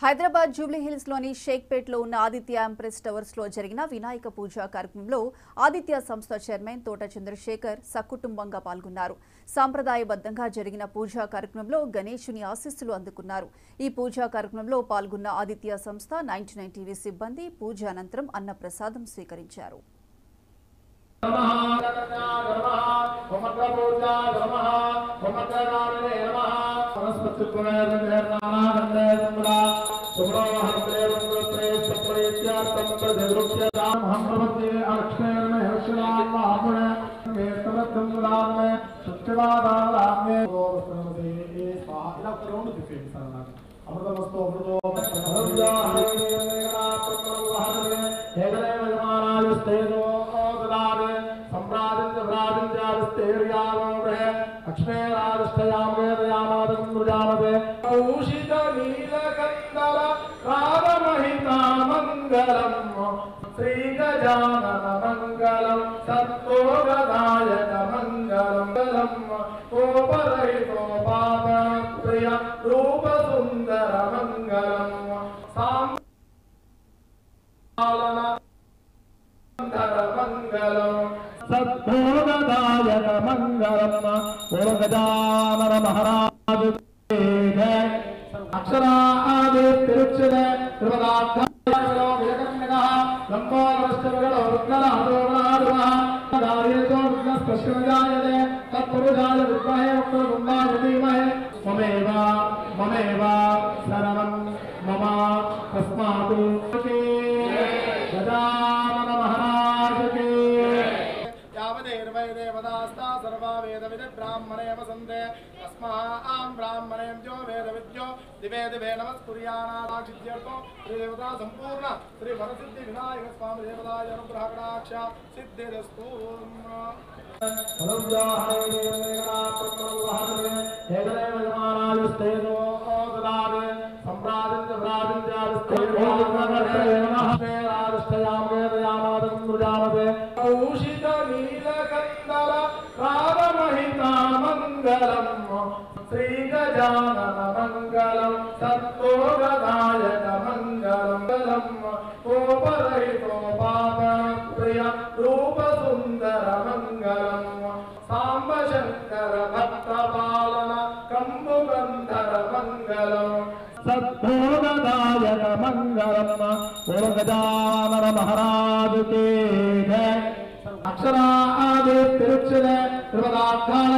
Hyderabad Jubilee hills లోని షేక్పేట్ లో ఉన్న ఆదిత్య ఎంప్రెస్ టవర్స్ లో జరిగిన వినాయక పూజ కార్యక్రమంలో ఆదిత్య సంస్థ చైర్మన్ తోట చంద్రశేఖర్ సకుటుంబంగా పాల్గొన్నారు. సాంప్రదాయబద్ధంగా జరిగిన పూజా కార్యక్రమంలో గణేశుని ఆశీస్సులు అందుకున్నారు. ఈ పూజా కార్యక్రమంలో పాల్గొన్న ఆదిత్య సంస్థ 99 టీవీ సిబ్బంది పూజ అనంతరం అన్న ప్రసాదం స్వీకరించారు. श्री गजानन मंगलम सत्तोगदायक मंगलम कोपरहितो पाप प्रिय रूप सुंदर मंगलम सामपालन मंगलम सत्तोगदायक मंगलम ओम गजानन महाराज जय अक्षरादि तिरुच्चते त्रिपदार्थ शरणं मम तस्मात् गजानन महाराज के यावदेर्वैदेवदास्ता सर्वा वेदविद ब्राह्मणे वसन्ते तस्मां ब्राह्मणे जो वेदविद्यो दिवे दिवे नमस्कुर्यानाक्षित्यर्थो श्रीदेवता संपूर्ण श्री वरसिद्धि विनायक स्वामी देवताय अनुग्रह कटाक्ष सिद्धिरस्तु। श्री गजानन मंगलम सत्तोगदायक मंगलम कोपरहितो पाप प्रिय रूप सुंदर मंगलम सांब शंकर भक्त पालन कंबुगंधर मंगलम सत्तोगदायक मंगलम ओम गजानन महाराज के जय अक्षरादि तिरुच्चते त्रिपदार्थाय